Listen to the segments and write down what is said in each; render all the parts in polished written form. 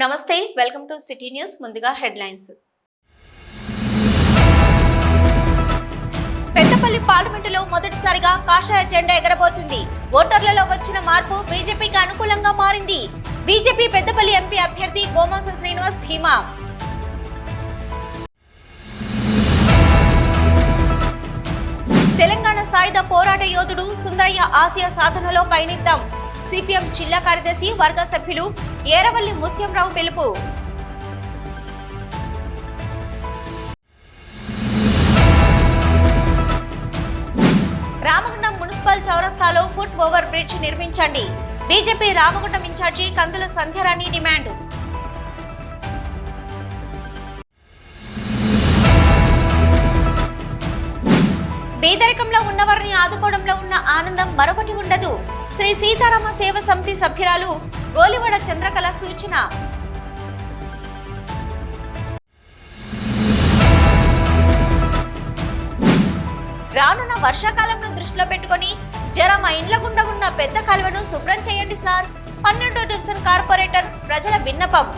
నమస్తే, welcome to city news. ముందుగా headlines. Peddapalli పార్లమెంటులో మొదటిసారిగా కాషాయ జెండా ఎగరబోతుంది. ఓటర్లలో వచ్చిన మార్పు బీజేపీకి అనుకూలంగా మారింది. బీజేపీ పెద్దపల్లి ఎంపీ అభ్యర్థి గోమాస శ్రీనివాస్ ధీమా. తెలంగాణ సాయుధ పోరాట యోధుడు సుందరయ్య ఆసియా సాధనలో పయనిద్దాం. సిపిఎం జిల్లా కార్యదర్శి వర్గ సభ్యులు ఏరవల్లి ముత్యంరావు పిలుపు. రామగుండం మున్సిపల్ చౌరస్తాలో ఫుట్ ఓవర్ బ్రిడ్జ్ నిర్మించండి. BJP Ramagundam incharge Kandula Sandhyarani demand. పేదరికంలో ఉన్నవారిని ఆదుకోవడంలో ఉన్న ఆనందం మరొకటి ఉండదు. శ్రీ సీతారామ సేవ సమితి సభ్యురాలు గోలివాడ చంద్రకళ సూచన. రానున్న వర్షాకాలంను దృష్టిలో పెట్టుకుని జర మా ఇండ్ల గుండా ఉన్న పెద్ద కాలువను శుభ్రం చేయండి సార్. 12వ డివిజన్ కార్పొరేటర్ ప్రజల విన్నపం.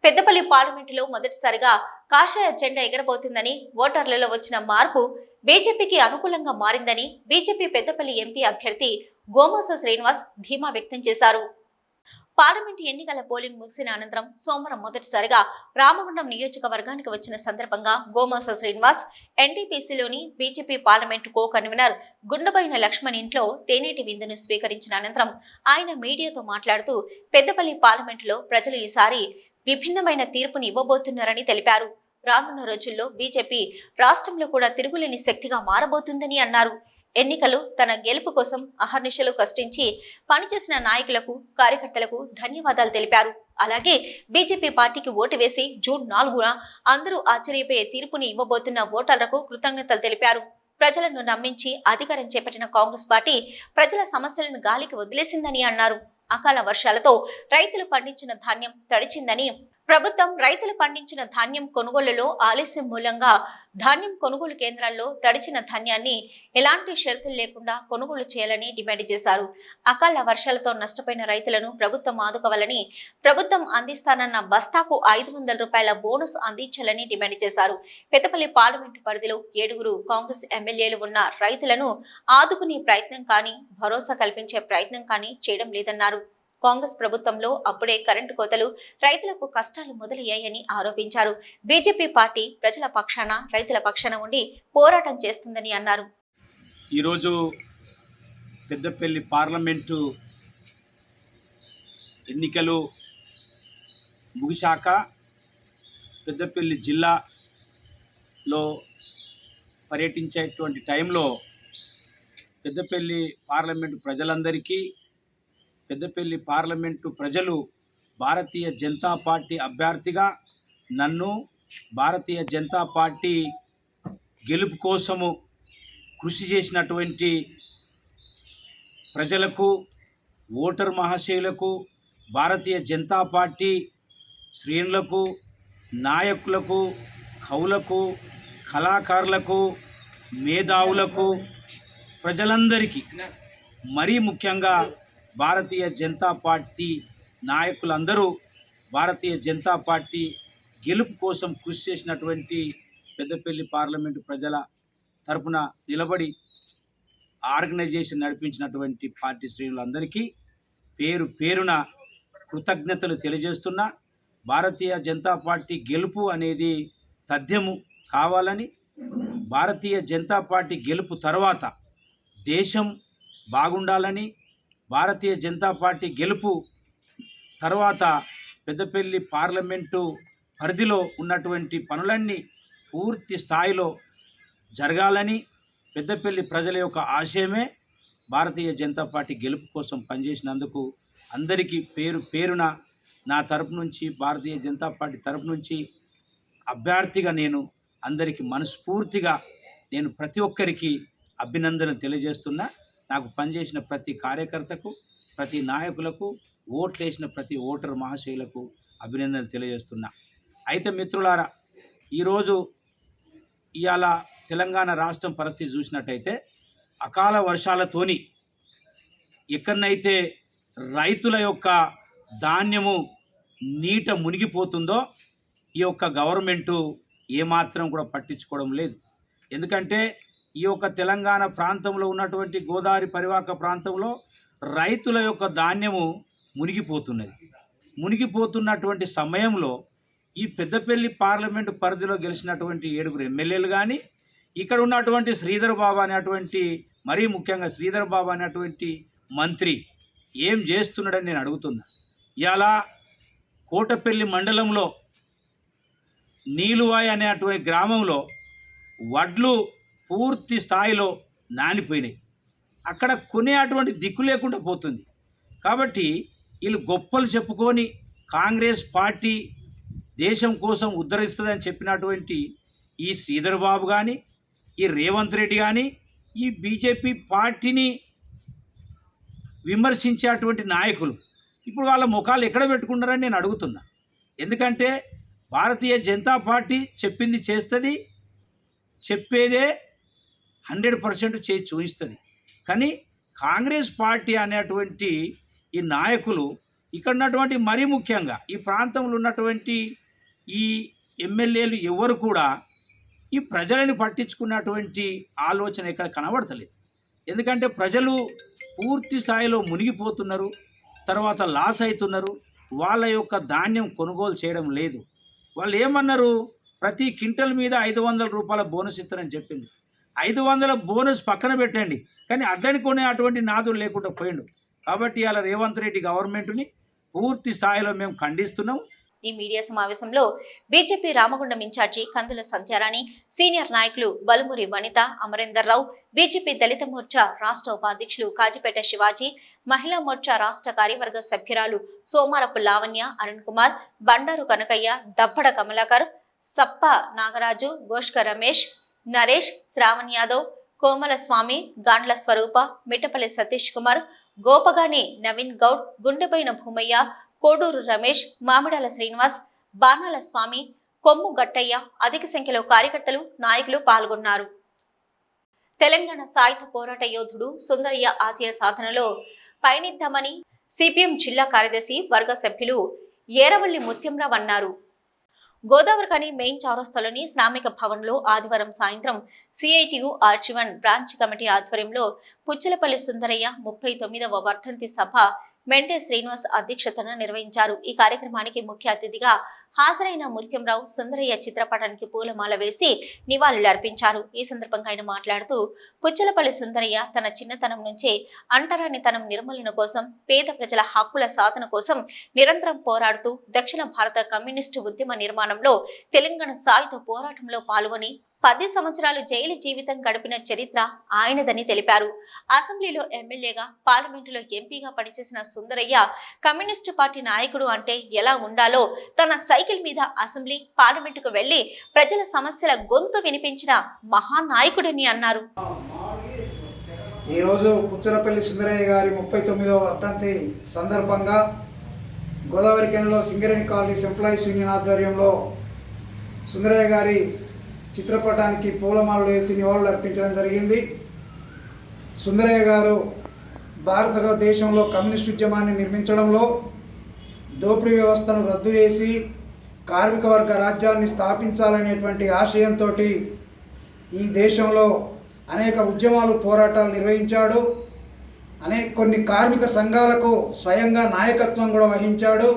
పెద్దపల్లి పార్లమెంటులో మొదటిసారిగా కాషాయ జెండా ఎగరబోతుందని, ఓటర్లలో వచ్చిన మార్పు బీజేపీకి అనుకూలంగా మారిందని బీజేపీ పెద్దపల్లి ఎంపీ అభ్యర్థి గోమాస శ్రీనివాస్ ధీమా వ్యక్తం చేశారు. పార్లమెంటు ఎన్నికల పోలింగ్ ముగిసిన అనంతరం సోమవారం మొదటిసారిగా రామగుండం నియోజకవర్గానికి వచ్చిన సందర్భంగా గోమాస శ్రీనివాస్ ఎన్టీపీసీలోని BJP parliament co convener Gundaboina Laxman ఇంట్లో తేనేటి విందును స్వీకరించిన అనంతరం ఆయన మీడియాతో మాట్లాడుతూ పెద్దపల్లి పార్లమెంటులో ప్రజలు ఈసారి విభిన్నమైన తీర్పుని ఇవ్వబోతున్నారని తెలిపారు. రానున్న రోజుల్లో బీజేపీ రాష్ట్రంలో కూడా తిరుగులేని శక్తిగా మారబోతుందని అన్నారు. ఎన్నికలు తన గెలుపు కోసం అహర్నిశలు కష్టించి పనిచేసిన నాయకులకు, కార్యకర్తలకు ధన్యవాదాలు తెలిపారు. అలాగే బీజేపీ పార్టీకి ఓటు వేసి జూన్ 4న అందరూ ఆశ్చర్యపోయే తీర్పుని ఇవ్వబోతున్న ఓటర్లకు కృతజ్ఞతలు తెలిపారు. ప్రజలను నమ్మించి అధికారం చేపట్టిన కాంగ్రెస్ పార్టీ ప్రజల సమస్యలను గాలికి వదిలేసిందని అన్నారు. అకాల వర్షాలతో రైతులు పండించిన ధాన్యం తడిచిందని, ప్రభుత్వం రైతులు పండించిన ధాన్యం కొనుగోలులో ఆలస్యం మూలంగా ధాన్యం కొనుగోలు కేంద్రాల్లో తడిచిన ధాన్యాన్ని ఎలాంటి షరతులు లేకుండా కొనుగోలు చేయాలని డిమాండ్ చేశారు. అకాల వర్షాలతో నష్టపోయిన రైతులను ప్రభుత్వం ఆదుకోవాలని, ప్రభుత్వం అందిస్తానన్న బస్తాకు 500 రూపాయల బోనస్ అందించాలని డిమాండ్ చేశారు. పెద్దపల్లి పార్లమెంటు పరిధిలో 7 కాంగ్రెస్ ఎమ్మెల్యేలు ఉన్న రైతులను ఆదుకునే ప్రయత్నం కానీ, భరోసా కల్పించే ప్రయత్నం కానీ చేయడం లేదన్నారు. కాంగ్రెస్ ప్రభుత్వంలో అప్పుడే కరెంటు కోతలు, రైతులకు కష్టాలు మొదలయ్యాయని ఆరోపించారు. బీజేపీ పార్టీ ప్రజల పక్షాన, రైతుల పక్షాన ఉండి పోరాటం చేస్తుందని అన్నారు. ఈరోజు పెద్దపల్లి పార్లమెంటు ఎన్నికలు ముగిశాక పెద్దపల్లి జిల్లాలో పర్యటించేటువంటి టైంలో పెద్దపల్లి పార్లమెంటు ప్రజలందరికీ, పెద్దపల్లి పార్లమెంటు ప్రజలు భారతీయ జనతా పార్టీ అభ్యర్థిగా నన్ను, భారతీయ జనతా పార్టీ గెలుపు కోసము కృషి చేసినటువంటి ప్రజలకు, ఓటర్ మహాశయులకు, భారతీయ జనతా పార్టీ శ్రేణులకు, నాయకులకు, కవులకు, కళాకారులకు, మేధావులకు, ప్రజలందరికీ, మరీ ముఖ్యంగా భారతీయ జనతా పార్టీ నాయకులందరూ భారతీయ జనతా పార్టీ గెలుపు కోసం కృషి చేసినటువంటి పెద్దపల్లి పార్లమెంటు ప్రజల తరపున నిలబడి ఆర్గనైజేషన్ నడిపించినటువంటి పార్టీ శ్రేణులందరికీ పేరు పేరున కృతజ్ఞతలు తెలియజేస్తున్నా. భారతీయ జనతా పార్టీ గెలుపు అనేది తథ్యము కావాలని, భారతీయ జనతా పార్టీ గెలుపు తర్వాత దేశం బాగుండాలని, భారతీయ జనతా పార్టీ గెలుపు తర్వాత పెద్దపల్లి పార్లమెంటు పరిధిలో ఉన్నటువంటి పనులన్నీ పూర్తి స్థాయిలో జరగాలని, పెద్దపల్లి ప్రజల యొక్క ఆశయమే భారతీయ జనతా పార్టీ గెలుపు కోసం పనిచేసినందుకు అందరికీ పేరు పేరున నా తరపు నుంచి, భారతీయ జనతా పార్టీ తరపు నుంచి అభ్యర్థిగా నేను అందరికీ మనస్ఫూర్తిగా నేను ప్రతి ఒక్కరికి అభినందనలు తెలియజేస్తున్నా. నాకు పనిచేసిన ప్రతి కార్యకర్తకు, ప్రతి నాయకులకు, ఓట్లేసిన ప్రతి ఓటర్ మహాశయులకు అభినందనలు తెలియజేస్తున్నా. అయితే మిత్రులారా, ఈరోజు ఇవాళ తెలంగాణ రాష్ట్రం పరిస్థితి చూసినట్టయితే అకాల వర్షాలతోని ఎక్కడనైతే రైతుల యొక్క ధాన్యము నీట మునిగిపోతుందో ఈ యొక్క గవర్నమెంటు ఏమాత్రం కూడా పట్టించుకోవడం లేదు. ఎందుకంటే ఈ యొక్క తెలంగాణ ప్రాంతంలో ఉన్నటువంటి గోదావరి పరివాహక ప్రాంతంలో రైతుల యొక్క ధాన్యము మునిగిపోతున్నది. మునిగిపోతున్నటువంటి సమయంలో ఈ పెద్దపల్లి పార్లమెంటు పరిధిలో గెలిచినటువంటి 7 ఎమ్మెల్యేలు కానీ ఇక్కడ ఉన్నటువంటి శ్రీధర్ బాబు అనేటువంటి, మరీ ముఖ్యంగా శ్రీధర్ బాబు అనేటువంటి మంత్రి ఏం చేస్తున్నాడని నేను అడుగుతున్నా. ఇలా కోటపల్లి మండలంలో నీలువాయి అనేటువంటి గ్రామంలో వడ్లు పూర్తి స్థాయిలో నానిపోయినాయి. అక్కడ కొనేటువంటి దిక్కు లేకుండా పోతుంది. కాబట్టి వీళ్ళు గొప్పలు చెప్పుకొని కాంగ్రెస్ పార్టీ దేశం కోసం ఉద్ధరిస్తుందని చెప్పినటువంటి ఈ శ్రీధర్ బాబు కానీ, ఈ రేవంత్ రెడ్డి కానీ, ఈ బీజేపీ పార్టీని విమర్శించేటువంటి నాయకులు ఇప్పుడు వాళ్ళ ముఖాలు ఎక్కడ పెట్టుకున్నారని నేను అడుగుతున్నా. ఎందుకంటే భారతీయ జనతా పార్టీ చెప్పింది చేస్తుంది, చెప్పేదే 100% చేసి చూపిస్తుంది. కానీ కాంగ్రెస్ పార్టీ అనేటువంటి ఈ నాయకులు ఇక్కడ ఉన్నటువంటి, మరీ ముఖ్యంగా ఈ ప్రాంతంలో ఉన్నటువంటి ఈ ఎమ్మెల్యేలు ఎవరు కూడా ఈ ప్రజలను పట్టించుకున్నటువంటి ఆలోచన ఇక్కడ కనబడతలేదు. ఎందుకంటే ప్రజలు పూర్తి స్థాయిలో మునిగిపోతున్నారు, తర్వాత లాస్ అవుతున్నారు. వాళ్ళ యొక్క ధాన్యం కొనుగోలు చేయడం లేదు. వాళ్ళు ఏమన్నారు, ప్రతి క్వింటల్ మీద 500 రూపాయల బోనస్ ఇస్తారని చెప్పింది. 500 బోనస్ పక్కన పెట్టండి, కానీ అడ్లని కొనే అటువంటి నాదులు లేకుండా పోయిండు. కాబట్టి ఇలా రేవంత్ రెడ్డి గవర్నమెంట్ని పూర్తి స్థాయిలో మేము ఖండిస్తున్నాం. ఈ మీడియా సమావేశంలో BJP Ramagundam incharge Kandula Sandhyarani, senior నాయకులు బలుమూరి వనిత, అమరేందర్ రావు, బీజేపీ దళిత మోర్చా రాష్ట్ర ఉపాధ్యక్షులు కాజిపేట శివాజీ, మహిళా మోర్చా రాష్ట్ర కార్యవర్గ సభ్యురాలు సోమారపు లావణ్య, అరుణ్ కుమార్, బండారు కనకయ్య, దబ్బడ కమలాకర్, సప్ప నాగరాజు, గోష్క రమేష్, నరేష్, శ్రావణ్ యాదవ్, కోమల స్వామి, గాండ్ల స్వరూప, మిట్టపల్లి సతీష్ కుమార్, గోపగాని నవీన్ గౌడ్, గుండెబోయిన భూమయ్య, కోడూరు రమేష్, మామిడాల శ్రీనివాస్, బాణాల స్వామి, కొమ్ము గట్టయ్య అధిక సంఖ్యలో కార్యకర్తలు, నాయకులు పాల్గొన్నారు. తెలంగాణ సాయుధ పోరాట యోధుడు సుందరయ్య ఆశయ సాధనలో పయనిద్దామని సిపిఎం జిల్లా కార్యదర్శి వర్గ సభ్యులు ఏరవల్లి ముత్యంరావు అన్నారు. గోదావరిఖని మెయిన్ చౌరస్తాలోని శ్రామిక భవన్లో ఆదివారం సాయంత్రం సిఐటియు ఆర్చివన్ బ్రాంచ్ కమిటీ ఆధ్వర్యంలో పుచ్చలపల్లి సుందరయ్య 39వ వర్ధంతి సభ మెండే శ్రీనివాస్ అధ్యక్షతన నిర్వహించారు. ఈ కార్యక్రమానికి ముఖ్య అతిథిగా హాజరైన ముత్యంరావు సుందరయ్య చిత్రపటానికి పూలమాల వేసి నివాళులర్పించారు. ఈ సందర్భంగా ఆయన మాట్లాడుతూ, పుచ్చలపల్లి సుందరయ్య తన చిన్నతనం నుంచే అంటరానితనం నిర్మూలన కోసం, పేద ప్రజల హక్కుల సాధన కోసం నిరంతరం పోరాడుతూ దక్షిణ భారత కమ్యూనిస్టు ఉద్యమ నిర్మాణంలో, తెలంగాణ సాయుధ పోరాటంలో పాల్గొని 10 సంవత్సరాలు జైలు జీవితం గడిపిన చరిత్ర ఆయనదని తెలిపారు. అసెంబ్లీలో ఎమ్మెల్యేగా, పార్లమెంటులో ఎంపీగా పనిచేసిన సుందరయ్య కమ్యూనిస్టు పార్టీ నాయకుడు అంటే ఎలా ఉండాలో తన సైకిల్ మీద అసెంబ్లీ, పార్లమెంటుకు వెళ్లి ప్రజల సమస్యల గొంతు వినిపించిన మహానాయకుడని అన్నారు. ఈరోజు పుచ్చలపల్లి సుందరయ్య గారి 39వ వర్ధంతి సందర్భంగా గోదావరిఖనిలో సింగరేణి కాలనీస్ ఎంప్లాయీస్ యూనియన్ ఆధ్వర్యంలో సుందరయ్య గారి చిత్రపటానికి పూలమాలలు వేసి నివాళులు అర్పించడం జరిగింది. సుందరయ్య గారు భారతదేశంలో కమ్యూనిస్టు ఉద్యమాన్ని నిర్మించడంలో, దోపిడీ వ్యవస్థను రద్దు చేసి కార్మిక వర్గ రాజ్యాన్ని స్థాపించాలనేటువంటి ఆశయంతో ఈ దేశంలో అనేక ఉద్యమాలు, పోరాటాలు నిర్వహించాడు. కొన్ని కార్మిక సంఘాలకు స్వయంగా నాయకత్వం కూడా వహించాడు.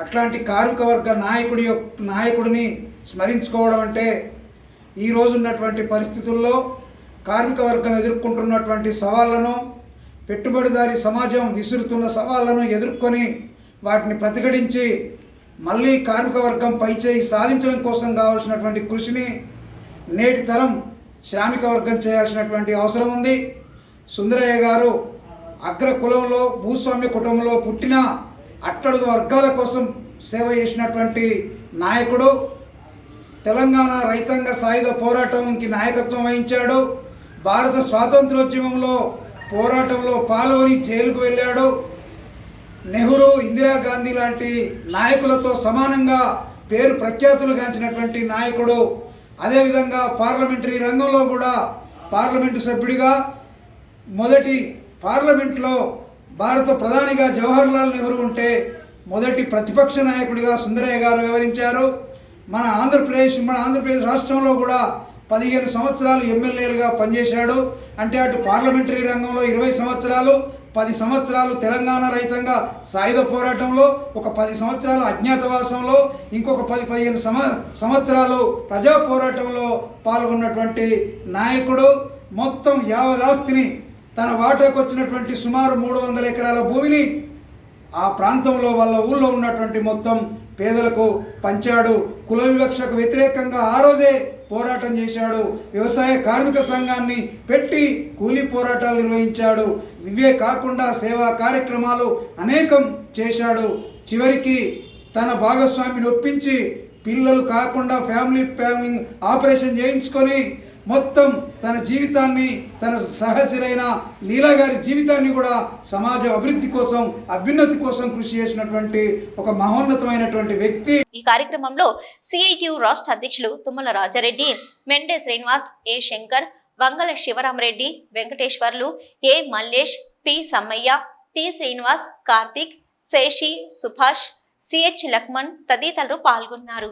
అట్లాంటి కార్మిక వర్గ నాయకుడిని స్మరించుకోవడం అంటే ఈ రోజు ఉన్నటువంటి పరిస్థితుల్లో కార్మిక వర్గం ఎదుర్కొంటున్నటువంటి సవాళ్లను, పెట్టుబడిదారీ సమాజం విసురుతున్న సవాళ్లను ఎదుర్కొని వాటిని ప్రతిఘటించి మళ్ళీ కార్మిక వర్గం పైచేయి సాధించడం కోసం కావాల్సినటువంటి కృషిని నేటి తరం శ్రామిక వర్గం చేయాల్సినటువంటి అవసరం ఉంది. సుందరయ్య గారు అగ్ర కులంలో, భూస్వామ్య కుటుంబంలో పుట్టిన అట్టడుగు వర్గాల కోసం సేవ చేసినటువంటి నాయకుడు. తెలంగాణ రైతాంగ సాయుధ పోరాటంకి నాయకత్వం వహించాడు. భారత స్వాతంత్రోద్యమంలో పోరాటంలో పాల్గొని జైలుకు వెళ్ళాడు. నెహ్రూ, ఇందిరాగాంధీ లాంటి నాయకులతో సమానంగా పేరు ప్రఖ్యాతులు గాంచినటువంటి నాయకుడు. అదేవిధంగా పార్లమెంటరీ రంగంలో కూడా పార్లమెంటు సభ్యుడిగా మొదటి పార్లమెంట్లో భారత ప్రధానిగా జవహర్లాల్ నెహ్రూ ఉంటే మొదటి ప్రతిపక్ష నాయకుడిగా సుందరయ్య గారు వ్యవహరించారు. మన ఆంధ్రప్రదేశ్ రాష్ట్రంలో కూడా 15 సంవత్సరాలు ఎమ్మెల్యేలుగా పనిచేశాడు. అంటే అటు పార్లమెంటరీ రంగంలో 20 సంవత్సరాలు, 10 సంవత్సరాలు తెలంగాణ రైతంగా సాయుధ పోరాటంలో, ఒక 10 సంవత్సరాలు అజ్ఞాతవాసంలో, ఇంకొక 10-15 సంవత్సరాలు ప్రజా పోరాటంలో పాల్గొన్నటువంటి నాయకుడు. మొత్తం యావదాస్తిని తన వాటాకు వచ్చినటువంటి సుమారు 300 ఎకరాల భూమిని ఆ ప్రాంతంలో వాళ్ళ ఊళ్ళో ఉన్నటువంటి మొత్తం పేదలకు పంచాడు. కుల వివక్షకు వ్యతిరేకంగా ఆ రోజే పోరాటం చేశాడు. వ్యవసాయ కార్మిక సంఘాన్ని పెట్టి కూలీ పోరాటాలు నిర్వహించాడు. ఇవే కాకుండా సేవా కార్యక్రమాలు అనేకం చేశాడు. చివరికి తన భాగస్వామిని ఒప్పించి పిల్లలు కాకుండా ఫ్యామిలీ ప్లానింగ్ ఆపరేషన్ చేయించుకొని మొత్తం తన జీవితాన్ని, తన సహచరైన లీలా గారి జీవితాన్ని కూడా సమాజ అభివృద్ధి కోసం, అభ్యున్నతి కోసం కృషి చేసినటువంటి ఒక మహోన్నతమైనటువంటి వ్యక్తి. ఈ కార్యక్రమంలో సిఐటియు రాష్ట్ర అధ్యక్షులు Tummala Rajareddy, Mende Srinivas, A Shankar, Vangala Sivaramareddy, Venkateswarlu, A Mallesh, P Sammaiah, T Srinivas, Karthik, Sheshi, Subhash, CH Laxman తదితరులు పాల్గొన్నారు.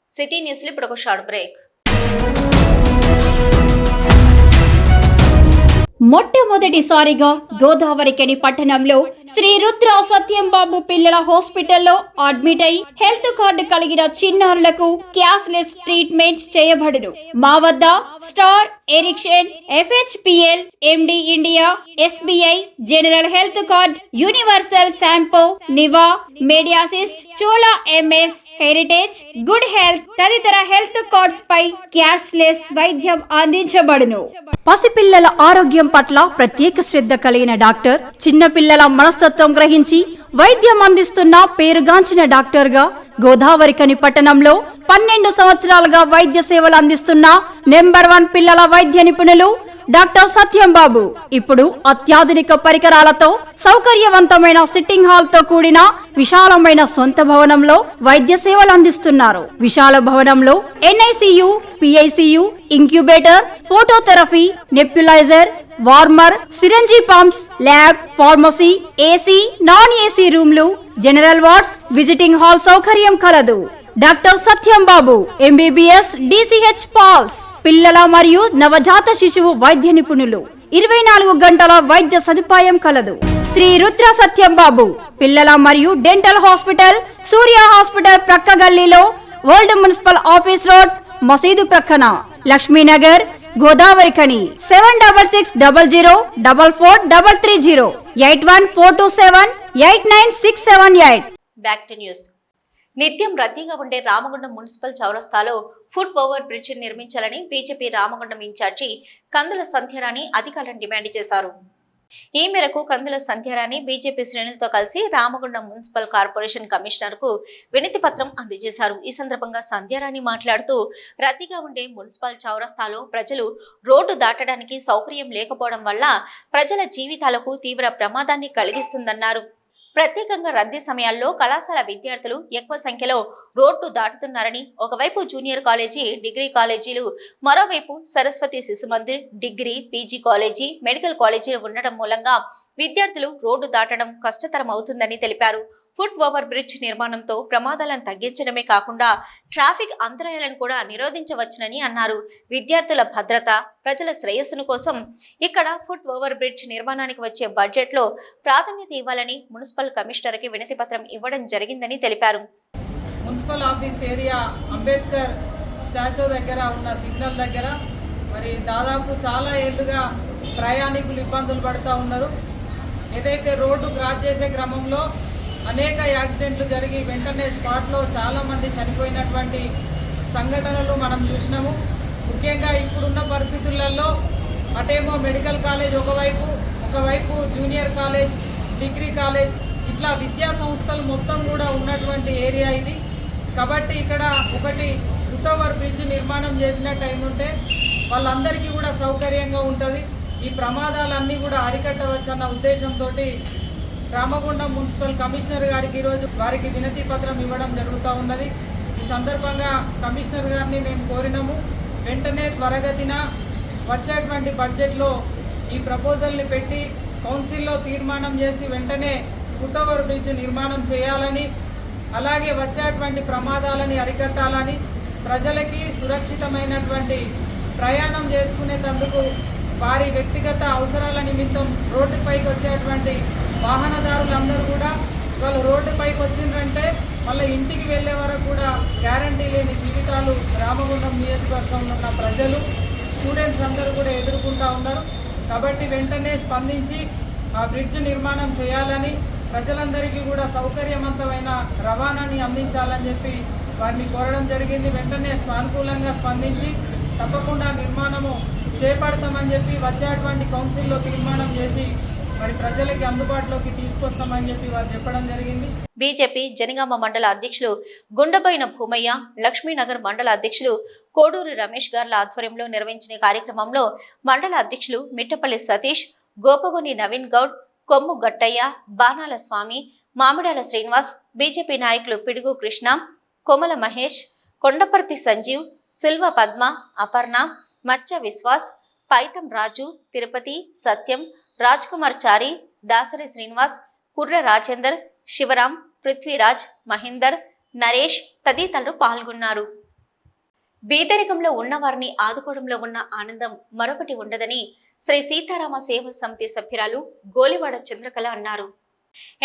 సిటీ న్యూస్లో ఇప్పుడు ఒక షార్ట్ బ్రేక్. మొట్టమొదటిసారిగా గోదావరికని పట్టణంలో శ్రీ రుద్ర సత్యంబాబు పిల్లల హాస్పిటల్లో అడ్మిట్ అయి హెల్త్ కార్డు కలిగిన చిన్నారులకు క్యాష్లెస్ ట్రీట్మెంట్ చేయబడును. మా వద్ద star, Ericson, FHPL, MD India, SBI, general health card, universal Sompo, Niva, Medi Assist, Chola MS, heritage, good health తదితర హెల్త్ కార్డ్స్ పై క్యాష్లెస్ వైద్యం అందించబడును. పసిపిల్లల ఆరోగ్యం పట్ల ప్రత్యేక శ్రద్ధ కలిగిన డాక్టర్, చిన్నపిల్లల మనస్తత్వం గ్రహించి వైద్యం అందిస్తున్న పేరుగాంచిన డాక్టర్ గా గోదావరికని పట్టణంలో 12 సంవత్సరాలుగా వైద్య సేవలు అందిస్తున్న నెంబర్ 1 పిల్లల వైద్య నిపుణులు డాక్టర్ సత్యంబాబు ఇప్పుడు అత్యాధునిక పరికరాలతో సౌకర్యవంతమైన సిట్టింగ్ హాల్ తో కూడిన విశాలమైన సొంత భవనంలో వైద్య సేవలు అందిస్తున్నారు. విశాల భవనంలో NICU, PICU, incubator, phototherapy, nebuliser, warmer, syringe pumps, lab, pharmacy, AC, non AC రూమ్లు, జనరల్ వార్డ్స్, విజిటింగ్ హాల్ సౌకర్యం కలదు. Doctor Satyambabu MBBS, DCH PALS, పిల్లల మరియు నవజాత శిశువు వైద్య నిపుణులు, 24 గంటల వైద్య సదుపాయం కలదు. శ్రీ రుద్ర సత్యంబాబు పిల్లల మరియు డెంటల్ హాస్పిటల్, సూర్య హాస్పిటల్ ప్రక్క గల్లీలో, ఓల్డ్ మున్సిపల్ ఆఫీస్ రోడ్, మసీదు ప్రక్కన, Lakshmi Nagar, Godavarikhani. 7600004430, 8142789678. Back to news. నిత్యం రద్దీగా ఉండే రామగుండం మున్సిపల్ చౌరస్తాలో ఫుట్ ఓవర్ బ్రిడ్జ్ నిర్మించాలని బీజేపీ రామగుండం ఇన్ఛార్జి కందుల సంధ్యారాణి అధికారులను డిమాండ్ చేశారు. ఈ మేరకు కందుల సంధ్యారాణి బీజేపీ శ్రేణులతో కలిసి రామగుండం మున్సిపల్ కార్పొరేషన్ కమిషనర్ కు వినతి పత్రం అందజేశారు. ఈ సందర్భంగా సంధ్యారాణి మాట్లాడుతూ, రద్దీగా ఉండే మున్సిపల్ చౌరస్తాలో ప్రజలు రోడ్డు దాటడానికి సౌకర్యం లేకపోవడం వల్ల ప్రజల జీవితాలకు తీవ్ర ప్రమాదాన్ని కలిగిస్తుందన్నారు. ప్రత్యేకంగా రద్దీ సమయాల్లో కళాశాల విద్యార్థులు ఎక్కువ సంఖ్యలో రోడ్డు దాటుతున్నారని, ఒకవైపు జూనియర్ కాలేజీ, డిగ్రీ కాలేజీలు, మరోవైపు సరస్వతి శిశు Mandir, degree, PG college, medical కాలేజీలు ఉండడం మూలంగా విద్యార్థులు రోడ్డు దాటడం కష్టతరం అవుతుందని తెలిపారు. ఫుట్ ఓవర్ బ్రిడ్జ్ నిర్మాణంతో ప్రమాదాలను తగ్గించడమే కాకుండా ట్రాఫిక్ అంతరాయాలను కూడా నిరోధించవచ్చునని అన్నారు. విద్యార్థుల భద్రత, ప్రజల శ్రేయస్సును కోసం ఇక్కడ ఫుట్ ఓవర్ బ్రిడ్జ్ నిర్మాణానికి వచ్చే బడ్జెట్ లో ప్రాధాన్యత ఇవ్వాలని మున్సిపల్ కమిషనర్ కి వినతి పత్రం ఇవ్వడం జరిగిందని తెలిపారు. Municipal office area Ambedkar statue దగ్గర ఉన్న సిగ్నల్ దగ్గర మరి దాదాపు చాలా ఏళ్ళుగా ప్రయాణికులు ఇబ్బందులు పడుతూ ఉన్నారు. ఏదైతే రోడ్డు క్రాస్ చేసే క్రమంలో అనేక యాక్సిడెంట్లు జరిగి వెంటనే స్పాట్లో చాలామంది చనిపోయినటువంటి సంఘటనలు మనం చూసినాము. ముఖ్యంగా ఇప్పుడున్న పరిస్థితులలో అటేమో మెడికల్ కాలేజ్ ఒకవైపు జూనియర్ కాలేజ్, డిగ్రీ కాలేజ్, ఇట్లా విద్యా సంస్థలు మొత్తం కూడా ఉన్నటువంటి ఏరియా ఇది. కాబట్టి ఇక్కడ ఒకటి ఫుట్ ఓవర్ బ్రిడ్జ్ నిర్మాణం చేసినట్టు అయిందంటే వాళ్ళందరికీ కూడా సౌకర్యంగా ఉంటుంది. ఈ ప్రమాదాలన్నీ కూడా అరికట్టవచ్చన్న ఉద్దేశంతో రామగుండం మున్సిపల్ కమిషనర్ గారికి ఈరోజు వారికి వినతి పత్రం ఇవ్వడం జరుగుతూ ఉన్నది. ఈ సందర్భంగా కమిషనర్ గారిని మేము కోరినాము, వెంటనే త్వరగతిన వచ్చేటువంటి బడ్జెట్లో ఈ ప్రపోజల్ని పెట్టి కౌన్సిల్లో తీర్మానం చేసి వెంటనే ఫుట్ ఓవర్ బ్రిడ్జ్ నిర్మాణం చేయాలని, అలాగే వచ్చేటువంటి ప్రమాదాలని అరికట్టాలని, ప్రజలకి సురక్షితమైనటువంటి ప్రయాణం చేసుకునేందుకు వారి వ్యక్తిగత అవసరాల నిమిత్తం రోడ్డుపైకి వచ్చేటువంటి వాహనదారులందరూ కూడా వాళ్ళు రోడ్డుపైకి వచ్చిందంటే మళ్ళీ ఇంటికి వెళ్ళే వరకు కూడా గ్యారంటీ లేని జీవితాలు రామగుండం నియోజకవర్గంలో ఉన్న ప్రజలు, స్టూడెంట్స్ అందరూ కూడా ఎదుర్కొంటూ ఉన్నారు. కాబట్టి వెంటనే స్పందించి ఆ బ్రిడ్జ్ నిర్మాణం చేయాలని, ప్రజలందరికీ కూడా సౌకర్యవంతమైన రవాణాని అందించాలని చెప్పి వారిని కోరడం జరిగింది. వెంటనే సానుకూలంగా స్పందించి తప్పకుండా నిర్మాణము చేపడతామని చెప్పి వచ్చేటువంటి కౌన్సిల్లో తీర్మానం చేసి మరి ప్రజలకి అందుబాటులోకి తీసుకొస్తామని చెప్పి వారు చెప్పడం జరిగింది. బీజేపీ జనగామ మండల అధ్యక్షులు గుండబోయిన భూమయ్య, లక్ష్మీనగర్ మండల అధ్యక్షులు కోడూరు రమేష్ గార్ల ఆధ్వర్యంలో నిర్వహించిన కార్యక్రమంలో మండల అధ్యక్షులు మిట్టపల్లి సతీష్, గోపగొని నవీన్ గౌడ్, కొమ్ము గట్టయ్య, బాణాల స్వామి, మామిడాల శ్రీనివాస్, బీజేపీ నాయకులు పిడుగు కృష్ణ, కొమల మహేష్, కొండపర్తి సంజీవ్, సిల్వ పద్మ, అపర్ణ, మచ్చ విశ్వాస్, పైతం రాజు, తిరుపతి, సత్యం, రాజ్ కుమార్ చారి, దాసరి శ్రీనివాస్, కుర్ర రాజేందర్, శివరాం, పృథ్వీరాజ్, మహేందర్, నరేష్ తదితరులు పాల్గొన్నారు. బీదరికంలో ఉన్నవారిని ఆదుకోవడంలో ఉన్న ఆనందం మరొకటి ఉండదని శ్రీ సీతారామ సేవా సమితి సభ్యురాలు గోలివాడ చంద్రకళ అన్నారు.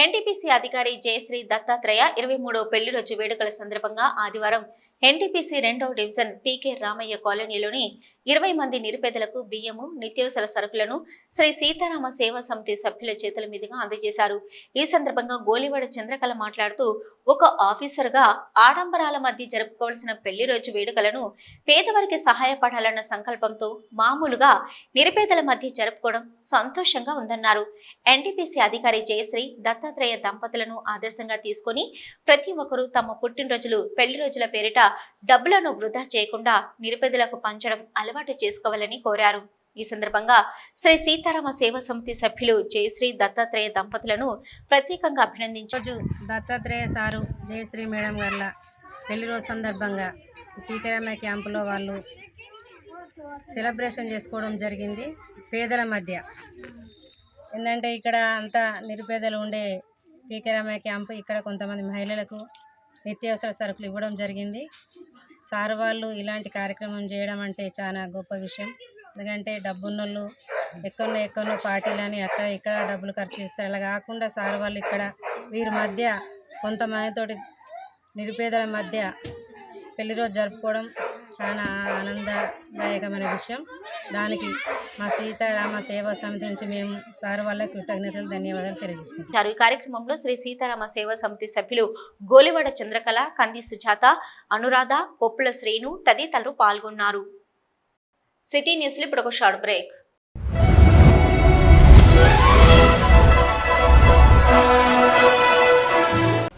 ఎన్టీపీసీ అధికారి జయశ్రీ దత్తాత్రేయ 23వ పెళ్లి రోజు వేడుకల సందర్భంగా ఆదివారం ఎన్టీపీసీ 2వ డివిజన్ పీకే రామయ్య కాలనీలోని 20 మంది నిరుపేదలకు బియ్యము, నిత్యావసర సరుకులను శ్రీ సీతారామ సేవా సమితి సభ్యుల చేతుల మీదుగా అందజేశారు. ఈ సందర్భంగా గోలివాడ చంద్రకళ మాట్లాడుతూ, ఒక ఆఫీసర్గా ఆడంబరాల మధ్య జరుపుకోవాల్సిన పెళ్లి రోజు వేడుకలను పేదవారికి సహాయపడాలన్న సంకల్పంతో మామూలుగా నిరుపేదల మధ్య జరుపుకోవడం సంతోషంగా ఉందన్నారు. ఎన్టీపీసీ అధికారి జయశ్రీ దత్తాత్రేయ దంపతులను ఆదర్శంగా తీసుకుని ప్రతి ఒక్కరూ తమ పుట్టినరోజులు, పెళ్లి రోజుల పేరిట డబ్బులను వృధా చేయకుండా నిరుపేదలకు పంచడం అలవాటు చేసుకోవాలని కోరారు. ఈ సందర్భంగా శ్రీ సీతారామ సేవా సమితి సభ్యులు జయశ్రీ దత్తాత్రేయ దంపతులను ప్రత్యేకంగా అభినందించారు. దత్తాత్రేయ సారు, జయశ్రీ మేడం గార్ల పెళ్లి రోజు సందర్భంగా పీకేరామయ్య క్యాంపులో వాళ్ళు సెలబ్రేషన్ చేసుకోవడం జరిగింది. పేదల మధ్య ఏంటంటే ఇక్కడ అంతా నిరుపేదలు ఉండే పీకేరామయ్య క్యాంపు, ఇక్కడ కొంతమంది మహిళలకు నిత్యావసర సరుకులు ఇవ్వడం జరిగింది. సార్ వాళ్ళు ఇలాంటి కార్యక్రమం చేయడం అంటే చాలా గొప్ప విషయం. ఎందుకంటే డబ్బున్నోళ్ళు ఎక్కడో పార్టీలని అక్కడ ఇక్కడ డబ్బులు ఖర్చు చేస్తారు. అలా కాకుండా సార్ వాళ్ళు ఇక్కడ వీరి మధ్య కొంతమందితోటి నిరుపేదల మధ్య పెళ్లి రోజు జరుపుకోవడం చాలా ఆనందదాయకమైన విషయం. దానికి మా సీతారామ సేవా సమితి నుంచి మేము సార్ వాళ్ళ కృతజ్ఞతలు, ధన్యవాదాలు తెలియజేసుకుంటాం. ఈ కార్యక్రమంలో శ్రీ సీతారామ సేవా సమితి సభ్యులు గోలివాడ చంద్రకళ, కంది సుజాత, అనురాధ, కొప్పుల శ్రీను తదితరులు పాల్గొన్నారు. సిటీ న్యూస్ లో ఇప్పుడు ఒక షార్ట్ బ్రేక్.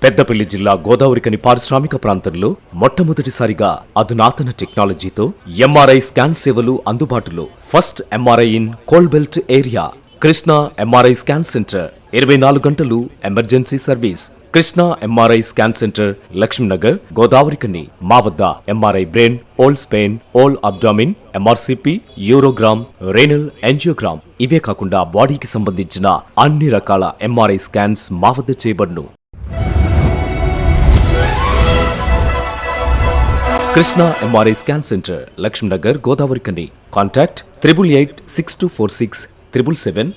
పెద్దపల్లి జిల్లా గోదావరికని పారిశ్రామిక ప్రాంతంలో మొట్టమొదటిసారిగా అధునాతన టెక్నాలజీతో ఎంఆర్ఐ స్కాన్ సేవలు అందుబాటులో. First MRI in coal belt area. Krishna MRI scan centre 24 గంటలు emergency service. Krishna MRI scan centre, Lakshminagar, Godavarikhani. మా వద్ద MRI brain, whole spine, whole abdomen, MRCP, urogram, renal angiogram, ఇవే కాకుండా బాడీకి సంబంధించిన అన్ని రకాల ఎంఆర్ఐ స్కాన్స్ మా వద్ద చేయబడును. Krishna MRI scan centre, Lakshminagar, Godavarikhani. Contact 888646 777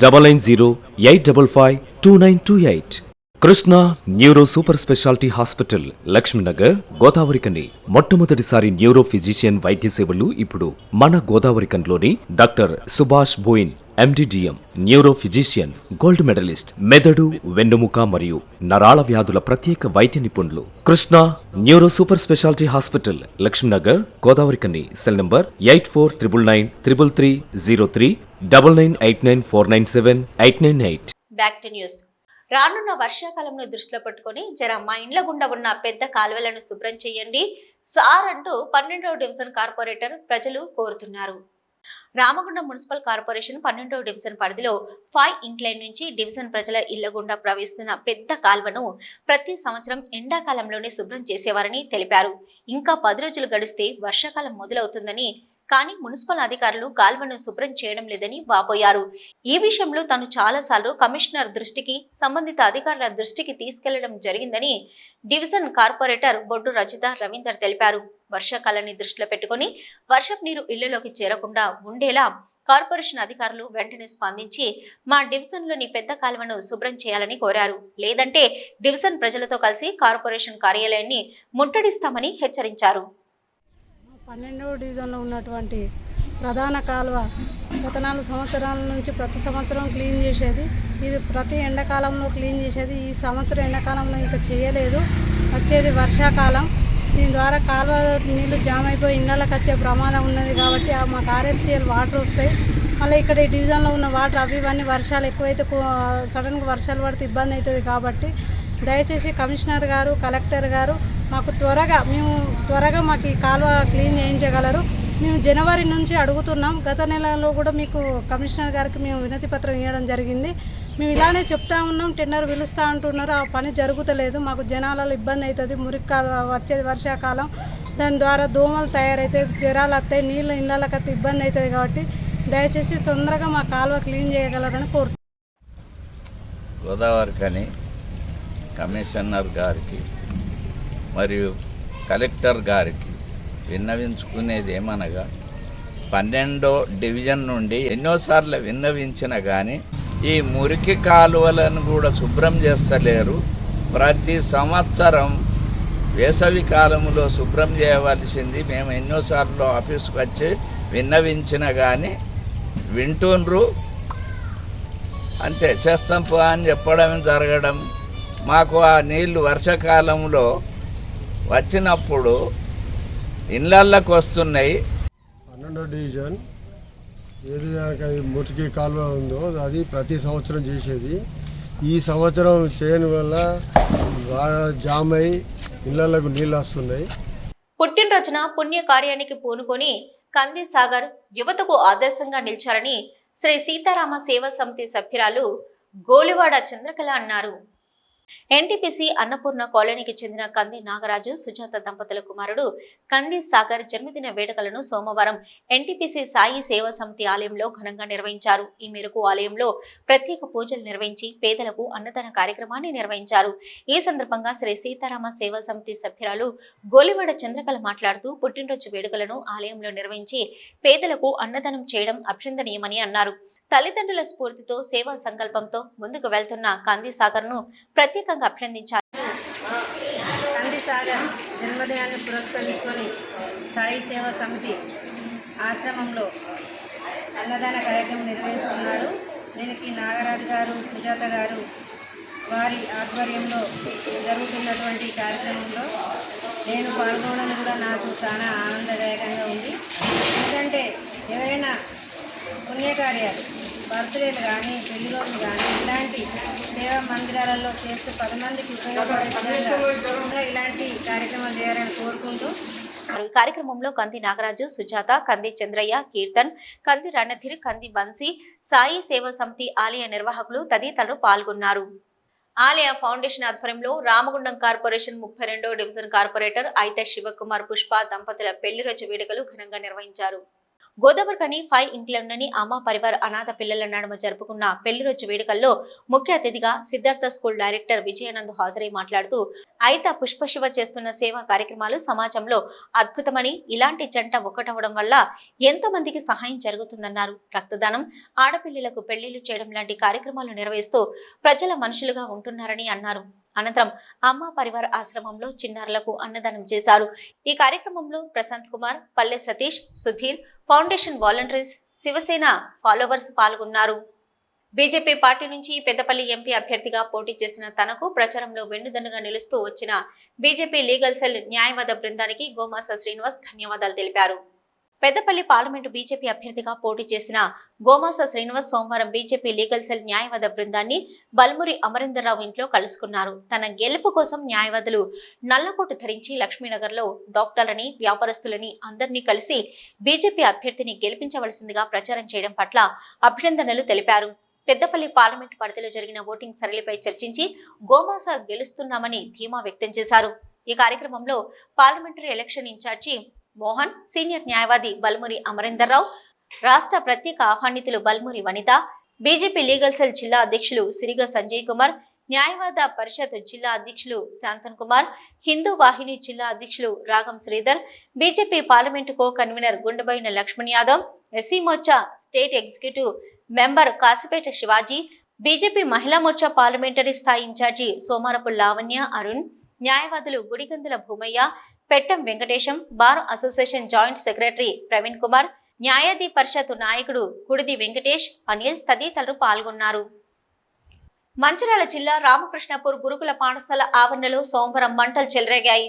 990 855 2928. Krishna neuro super speciality hospital, Lakshminagar, Godavarikhani. మొట్టమొదటిసారి న్యూరో ఫిజిషియన్ వైద్య సేవలు ఇప్పుడు మన గోదావరికన్లోని doctor Subhash Boin, MD DM, neuro physician, gold medallist, మెదడు, వెన్నుముక మరియు నరాల వ్యాధుల ప్రత్యేక వైద్య నిపుణులు. Krishna neuro super speciality hospital, Lakshminagar, Godavarikhani. Cell number 8499 333 03 9989 497 898. Back to news. రానున్న వర్షాకాలంను దృష్టిలో పెట్టుకుని మా ఇండ్ల గుండా ఉన్న పెద్ద కాలువలను శుభ్రం చేయండి సార్ అంటూ 12వ డివిజన్ కార్పొరేటర్ ప్రజలు కోరుతున్నారు. రామగుండం మున్సిపల్ కార్పొరేషన్ 12వ డివిజన్ పరిధిలో 5 ఇంక్లైన్ నుంచి డివిజన్ ప్రజల ఇళ్ల గుండా ప్రవహిస్తున్న పెద్ద కాల్వను ప్రతి సంవత్సరం ఎండాకాలంలోనే శుభ్రం చేసేవారని తెలిపారు. ఇంకా 10 రోజులు గడిస్తే వర్షాకాలం మొదలవుతుందని కానీ మున్సిపల్ అధికారులు కాల్వను శుభ్రం చేయడం లేదని వాపోయారు. ఈ విషయంలో తాను చాలాసార్లు కమిషనర్ దృష్టికి, సంబంధిత అధికారుల దృష్టికి తీసుకెళ్లడం జరిగిందని డివిజన్ కార్పొరేటర్ బొడ్డు రజిత రవీందర్ తెలిపారు. వర్షాకాలాన్ని దృష్టిలో పెట్టుకుని వర్షపు నీరు ఇళ్లలోకి చేరకుండా ఉండేలా కార్పొరేషన్ అధికారులు వెంటనే స్పందించి మా డివిజన్లోని పెద్ద కాలువను శుభ్రం చేయాలని కోరారు. లేదంటే డివిజన్ ప్రజలతో కలిసి కార్పొరేషన్ కార్యాలయాన్ని ముట్టడిస్తామని హెచ్చరించారు. 12వ డివిజన్లో ఉన్నటువంటి ప్రధాన కాలువ గత 4 సంవత్సరాల నుంచి ప్రతి సంవత్సరం క్లీన్ చేసేది. ఇది ప్రతి ఎండాకాలంలో క్లీన్ చేసేది. ఈ సంవత్సరం ఎండాకాలంలో ఇంకా చేయలేదు. వచ్చేది వర్షాకాలం. దీని ద్వారా కాలువ నీళ్లు జామ్ అయిపోయి ఇళ్ళకి వచ్చే ప్రమాదం ఉన్నది కాబట్టి మాకు ఆర్ఎఫ్సిఎల్ వాటర్ వస్తాయి. మళ్ళీ ఇక్కడ ఈ డివిజన్లో ఉన్న వాటర్ అవి ఇవన్నీ వర్షాలు ఎక్కువైతే సడన్గా వర్షాలు పడితే ఇబ్బంది అవుతుంది కాబట్టి దయచేసి కమిషనర్ గారు, కలెక్టర్ గారు మాకు త్వరగా మాకు ఈ కాలువ క్లీన్ చేయించగలరు. మేము జనవరి నుంచి అడుగుతున్నాం. గత నెలలో కూడా మీకు కమిషనర్ గారికి మేము వినతి పత్రం ఇవ్వడం జరిగింది. మేము ఇలానే చెప్తా ఉన్నాం, టెండర్ పిలుస్తూ అంటున్నారు, ఆ పని జరుగుతలేదు. మాకు జనాలలో ఇబ్బంది అవుతుంది. మురికాలం వచ్చేది వర్షాకాలం, దాని ద్వారా దోమలు తయారవుతాయి, జ్వరాలు వస్తాయి, నీళ్ళు ఇళ్ళకి వస్తే ఇబ్బంది అవుతుంది కాబట్టి దయచేసి తొందరగా మా కాలువ క్లీన్ చేయగలరని కోరుతున్నాం. గోదావరికని కమిషనర్ గారికి మరియు కలెక్టర్ గారికి విన్నవించుకునేది ఏమనగా 12వ డివిజన్ నుండి ఎన్నోసార్లు విన్నవించిన కానీ ఈ మురికి కాలువలను కూడా శుభ్రం చేస్తలేరు. ప్రతి సంవత్సరం వేసవి కాలంలో శుభ్రం చేయవలసింది మేము ఎన్నోసార్లు ఆఫీస్కి వచ్చి విన్నవించిన కానీ వింటుండ్రు. అంతే, చేస్తాం పో అని చెప్పడం జరగడం. మాకు ఆ నీళ్లు వర్షాకాలంలో వచ్చినప్పుడు ఇళ్ళకి వస్తున్నాయి. 12వ డివిజన్ ఏది మురికి కాలువ ఉందో అది ప్రతి సంవత్సరం చేసేది. ఈ సంవత్సరం చేయని వల్ల జామ్ అయి ఇళ్లకు నీళ్ళు వస్తున్నాయి. పుట్టినరోజున పుణ్య కార్యానికి పూనుకొని కంది సాగర్ యువతకు ఆదర్శంగా నిలిచారని శ్రీ సీతారామ సేవా సమితి సభ్యురాలు గోలివాడ చంద్రకళ అన్నారు. ఎన్టీపీసీ అన్నపూర్ణ కాలనీకి చెందిన కంది నాగరాజు, సుజాత దంపతుల కుమారుడు కంది సాగర్ జన్మదిన వేడుకలను సోమవారం ఎన్టీపీసీ సాయి సేవా సమితి ఆలయంలో ఘనంగా నిర్వహించారు. ఈ మేరకు ఆలయంలో ప్రత్యేక పూజలు నిర్వహించి పేదలకు అన్నదాన కార్యక్రమాన్ని నిర్వహించారు. ఈ సందర్భంగా శ్రీ సీతారామ సేవా సమితి సభ్యురాలు గోలివాడ చంద్రకళ మాట్లాడుతూ పుట్టినరోజు వేడుకలను ఆలయంలో నిర్వహించి పేదలకు అన్నదానం చేయడం అభినందనీయమని అన్నారు. తల్లిదండ్రుల స్ఫూర్తితో సేవా సంకల్పంతో ముందుకు వెళ్తున్న కంది సాగర్ను ప్రత్యేకంగా అభినందించారు. కంది సాగర్ జన్మదినాన్ని పురస్కరించుకొని సాయి సేవా సమితి ఆశ్రమంలో అన్నదాన కార్యక్రమం నిర్వహిస్తున్నారు. దీనికి నాగరాజు గారు, సుజాత గారు వారి ఆధ్వర్యంలో జరుగుతున్నటువంటి కార్యక్రమంలో నేను పాల్గొనడం కూడా నాకు చాలా ఆనందదాయకంగా ఉంది. ఎందుకంటే ఎవరైనా పుణ్యకార్యాలు, బర్త్డేలు కానీ, పెళ్లి రోజులు కానీ ఇలాంటి సేవా మందిరాలలో చేస్తూ 10 మందికి ఉపయోగపడే విధంగా ఇలాంటి కార్యక్రమాలు చేయాలని కోరుకుంటూ ఈ కార్యక్రమంలో కంది నాగరాజు, సుజాత, కంది చంద్రయ్య, కీర్తన్, కంది రణధీర్, కంది బన్సీ, సాయి సేవా సమితి ఆలయ నిర్వాహకులు తదితరులు పాల్గొన్నారు. ఆలయ ఫౌండేషన్ ఆధ్వర్యంలో రామగుండం కార్పొరేషన్ 32వ డివిజన్ కార్పొరేటర్ అయితే శివకుమార్, పుష్ప దంపతుల పెళ్లి రోజు వేడుకలు ఘనంగా నిర్వహించారు. గోదావరికని 5 ఇంట్లోని అమ్మ పరివార్ అనాథ పిల్లల నడుమ జరుపుకున్న పెళ్లి రోజు వేడుకల్లో ముఖ్య అతిథిగా సిద్ధార్థ స్కూల్ డైరెక్టర్ విజయానంద్ హాజరై మాట్లాడుతూ అయిత పుష్పశివ చేస్తున్న సేవా కార్యక్రమాలు సమాజంలో అద్భుతమని, ఇలాంటి జంట ఒకటవడం వల్ల ఎంతో మందికి సహాయం జరుగుతుందన్నారు. రక్తదానం, ఆడపిల్లలకు పెళ్లిళ్లు చేయడం లాంటి కార్యక్రమాలు నిర్వహిస్తూ ప్రజల మనుషులుగా ఉంటున్నారని అన్నారు. అనంతరం అమ్మ పరివార్ ఆశ్రమంలో చిన్నారులకు అన్నదానం చేశారు. ఈ కార్యక్రమంలో Prashant Kumar, Palle Satish, Sudheer, foundation volunteers, Shivsena followers పాల్గొన్నారు. బీజేపీ పార్టీ నుంచి పెద్దపల్లి ఎంపీ అభ్యర్థిగా పోటీ చేసిన తనకు ప్రచారంలో వెన్నుదన్నుగా నిలుస్తూ వచ్చిన బీజేపీ లీగల్ సెల్ న్యాయవాద బృందానికి గోమాస శ్రీనివాస్ ధన్యవాదాలు తెలిపారు. పెద్దపల్లి పార్లమెంటు బీజేపీ అభ్యర్థిగా పోటీ చేసిన గోమాస శ్రీనివాస్ సోమవారం బీజేపీ లీగల్ సెల్ న్యాయవాద బృందాన్ని బల్మురి అమరేందర్రావు ఇంట్లో కలుసుకున్నారు. తన గెలుపు కోసం న్యాయవాదులు నల్లకోటు ధరించి లక్ష్మీనగర్లో డాక్టర్లని, వ్యాపారస్తులని అందరినీ కలిసి బీజేపీ అభ్యర్థిని గెలిపించవలసిందిగా ప్రచారం చేయడం పట్ల అభినందనలు తెలిపారు. పెద్దపల్లి పార్లమెంటు పరిధిలో జరిగిన ఓటింగ్ సరళిపై చర్చించి గోమాస గెలుస్తున్నామని ధీమా వ్యక్తం చేశారు. ఈ కార్యక్రమంలో parliamentary election incharge Mohan, senior న్యాయవాది బల్మురి అమరేందర్ రావు, రాష్ట్ర ప్రత్యేక ఆహ్వానితులు Balmuri Vanitha, BJP legal cell జిల్లా అధ్యక్షులు సిరిగ సంజయ్ కుమార్, న్యాయవాద పరిషత్ జిల్లా అధ్యక్షులు శాంతన్ కుమార్, హిందూ వాహిని జిల్లా అధ్యక్షులు Ragam Sridhar, BJP parliament co convener Gundabaina Laxman Yadav, SC Morcha state executive member Kasipeta Shivaji, BJP Mahila Morcha parliamentary స్థాయి ఇన్ఛార్జి సోమారపు లావణ్య అరుణ్, న్యాయవాదులు Gudigandula Bhumaiah, Pettam Venkatesham, bar association joint secretary Praveen Kumar, న్యాయాధి పరిషత్ నాయకుడు కుడిది వెంకటేష్, అనిల్ తదితరులు పాల్గొన్నారు. మంచిర్యాల జిల్లా రామకృష్ణపూర్ గురుకుల పాఠశాల ఆవరణలో సోమవారం మంటలు చెలరేగాయి.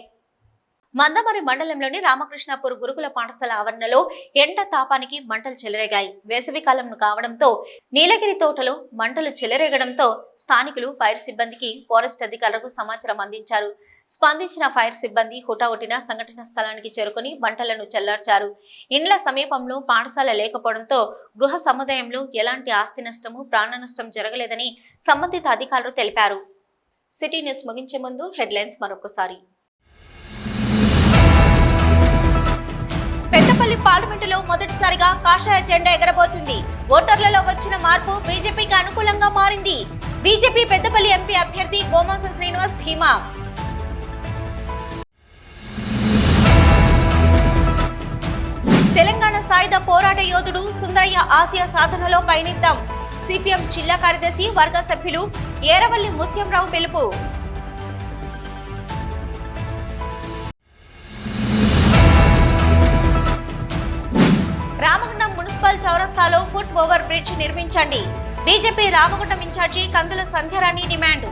మందమరి మండలంలోని రామకృష్ణపూర్ గురుకుల పాఠశాల ఆవరణలో ఎండ తాపానికి మంటలు చెలరేగాయి. వేసవికాలం కావడంతో నీలగిరి తోటలో మంటలు చెలరేగడంతో స్థానికులు ఫైర్ సిబ్బందికి ఫారెస్ట్ అధికారులకు సమాచారం అందించారు. స్పందించిన ఫైర్ సిబ్బంది హుటాహుటిన సంఘటన స్థలానికి చేరుకుని మంటలను చల్లార్చారు. ఇండ్ల సమీపంలో పాఠశాల లేకపోవడంతో గృహ సముదాయంలో ఎలాంటి ఆస్తి నష్టము, ప్రాణ నష్టం జరగలేదని సంబంధిత అధికారులు తెలిపారు. సిటీ న్యూస్ ముగించే ముందు హెడ్లైన్స్ మరొకసారి. పెద్దపల్లి పార్లమెంటులో మొదటిసారిగా కాషాయ జెండా ఎగరబోతుంది. ఓటర్లలో వచ్చిన మార్పు బీజేపీకి అనుకూలంగా మారింది. బీజేపీ పెద్దపల్లి ఎంపీ అభ్యర్థి గోమాస శ్రీనివాస్ ధీమా. తెలంగాణ సాయుధ పోరాట యోధుడు సుందరయ్య ఆసియా సాధనలో పయనిద్దాం. సిపిఎం జిల్లా కార్యదర్శి వర్గ సభ్యులు ఏరవల్లి ముత్యంరావు పిలుపు. రామగుండం మున్సిపల్ చౌరస్తాలో ఫుట్ ఓవర్ బ్రిడ్జ్ నిర్మించండి. BJP Ramagundam incharge Kandula Sandhyarani demand.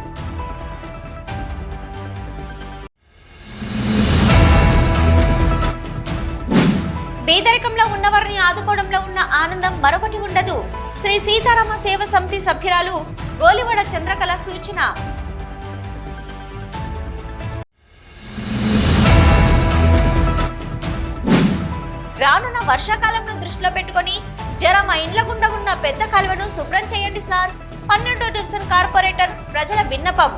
పేదరికంలో ఉన్నవారిని ఆదుకోవడంలో ఉన్న ఆనందం మరొకటి ఉండదు. శ్రీ సీతారామ సేవ సమితి సభ్యురాలు గోలివాడ చంద్రకళ సూచన. రానున్న వర్షాకాలంను దృష్టిలో పెట్టుకుని జర మా ఇండ్ల గుండా ఉన్న పెద్ద కాలువను శుభ్రం చేయండి సార్. 12వ డివిజన్ కార్పొరేటర్ ప్రజల విన్నపం.